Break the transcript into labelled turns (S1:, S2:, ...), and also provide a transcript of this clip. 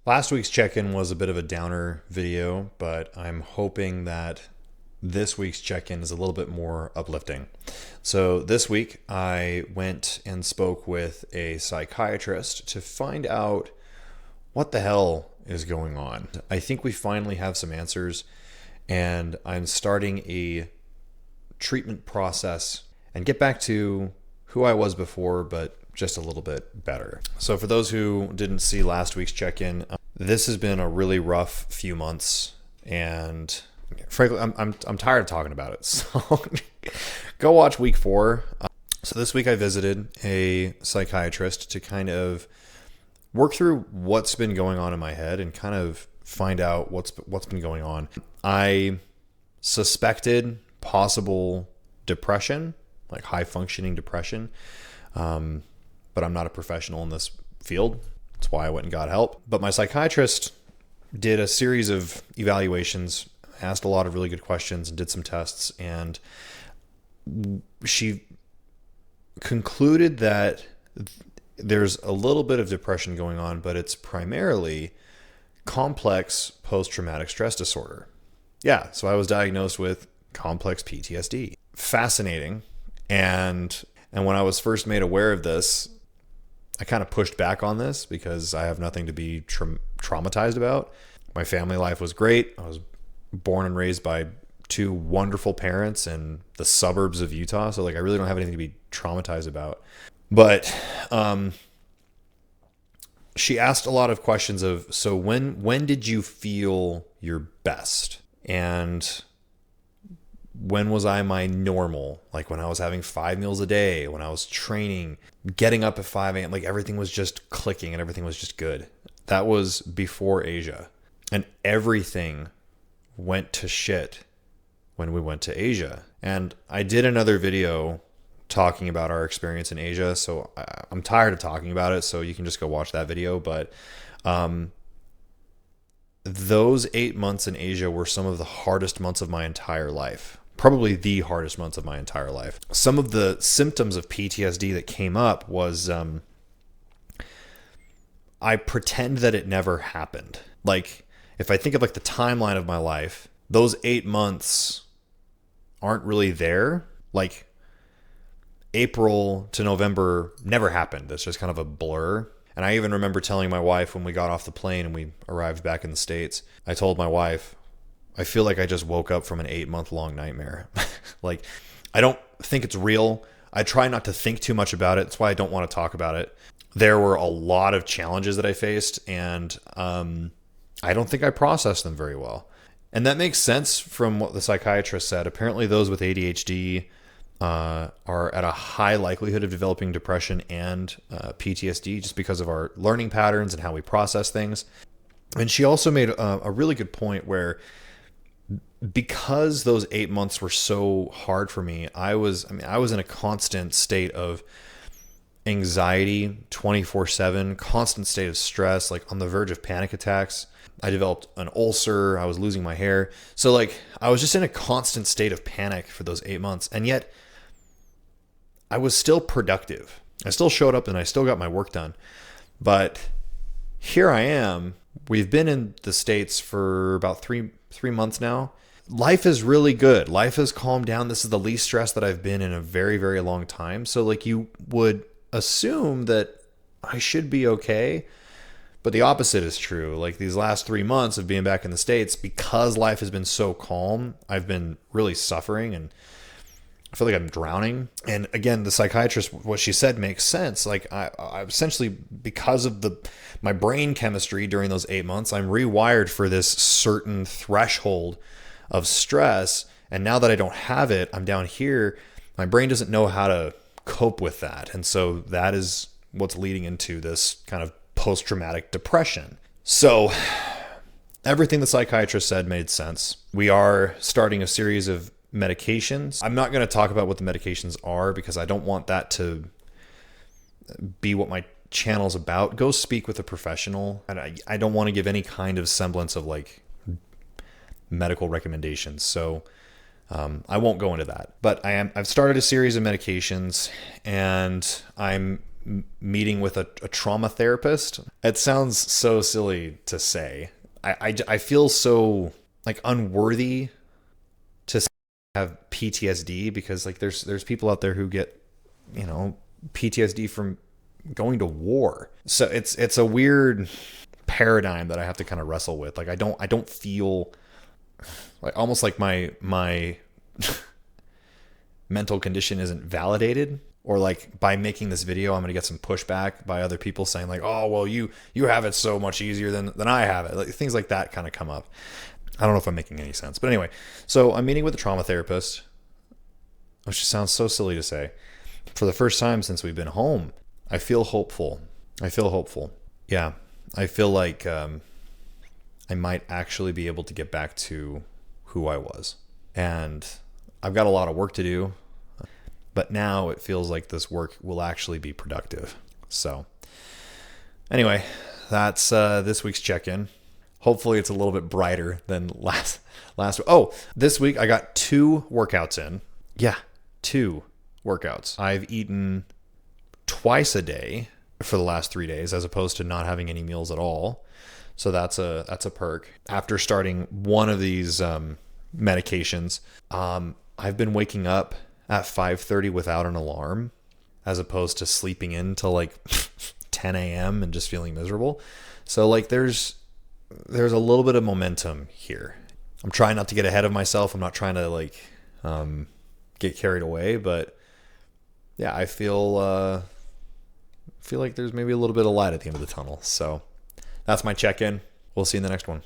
S1: Last week's check-in was a bit of a downer video, but I'm hoping that this week's check-in is a little bit more uplifting. So this week I went and spoke with a psychiatrist to find out what the hell is going on. I think we finally have some answers, and I'm starting a treatment process and get back to who I was before, but just a little bit better. So for those who didn't see last week's check-in, this has been a really rough few months, and frankly, I'm tired of talking about it. So go watch week 4. So this week I visited a psychiatrist to kind of work through what's been going on in my head and kind of find out what's been going on. I suspected possible depression, like high functioning depression. But I'm not a professional in this field. That's why I went and got help. But my psychiatrist did a series of evaluations, asked a lot of really good questions, and did some tests. And she concluded that there's a little bit of depression going on, but it's primarily complex post-traumatic stress disorder. Yeah, so I was diagnosed with complex PTSD. Fascinating. And when I was first made aware of this, I kind of pushed back on this because I have nothing to be traumatized about. My family life was great. I was born and raised by 2 wonderful parents in the suburbs of Utah. So I really don't have anything to be traumatized about. But she asked a lot of questions of, so when did you feel your best? And when was I my normal? Like when I was having 5 meals a day, when I was training, getting up at 5 a.m., everything was just clicking and everything was just good. That was before Asia. And everything went to shit when we went to Asia. And I did another video talking about our experience in Asia. So I'm tired of talking about it. So you can just go watch that video. But those 8 months in Asia were some of the hardest months of my entire life. Probably the hardest months of my entire life. Some of the symptoms of PTSD that came up was I pretend that it never happened. If I think of the timeline of my life, those 8 months aren't really there. April to November never happened. It's just kind of a blur. And I even remember telling my wife when we got off the plane and we arrived back in the States, I told my wife, I feel like I just woke up from an 8-month-long nightmare. I don't think it's real. I try not to think too much about it. That's why I don't want to talk about it. There were a lot of challenges that I faced, and I don't think I processed them very well. And that makes sense from what the psychiatrist said. Apparently those with ADHD are at a high likelihood of developing depression and PTSD just because of our learning patterns and how we process things. And she also made a really good point where because those 8 months were so hard for me, I was in a constant state of anxiety 24/7, constant state of stress, on the verge of panic attacks. I developed an ulcer. I was losing my hair. So I was just in a constant state of panic for those 8 months. And yet I was still productive. I still showed up and I still got my work done. But here I am. We've been in the States for about three months now. Life is really good. Life has calmed down. This is the least stressed that I've been in a very, very long time. So you would assume that I should be okay. But the opposite is true. These last 3 months of being back in the States, because life has been so calm, I've been really suffering and I feel like I'm drowning. And again, the psychiatrist, what she said makes sense. I essentially, because of my brain chemistry during those 8 months, I'm rewired for this certain threshold of stress. And now that I don't have it, I'm down here. My brain doesn't know how to cope with that. And so that is what's leading into this kind of post-traumatic depression. So everything the psychiatrist said made sense. We are starting a series of medications. I'm not going to talk about what the medications are because I don't want that to be what my channel's about. Go speak with a professional. And I don't want to give any kind of semblance of medical recommendations. So I won't go into that. But I've started a series of medications, and I'm meeting with a trauma therapist. It sounds so silly to say. I feel so like unworthy to have PTSD because like there's people out there who get, you know, PTSD from going to war. So it's a weird paradigm that I have to kind of wrestle with. Like I don't feel like almost like my mental condition isn't validated, or like by making this video I'm going to get some pushback by other people saying like, oh well, you have it so much easier than I have it. Like things like that kind of come up. I don't know if I'm making any sense, but anyway, so I'm meeting with a trauma therapist, which just sounds so silly to say. For the first time since we've been home, I feel hopeful. Yeah, I feel like I might actually be able to get back to who I was. And I've got a lot of work to do, but now it feels like this work will actually be productive. So anyway, that's this week's check-in. Hopefully it's a little bit brighter than last week. Oh, this week I got 2 workouts in. Yeah, 2 workouts. I've eaten twice a day for the last 3 days as opposed to not having any meals at all. So that's a perk. After starting one of these medications, I've been waking up at 5:30 without an alarm as opposed to sleeping in till like 10 a.m. and just feeling miserable. So like there's a little bit of momentum here. I'm trying not to get ahead of myself. I'm not trying to like get carried away, but yeah, I feel like there's maybe a little bit of light at the end of the tunnel. So that's my check-in. We'll see you in the next one.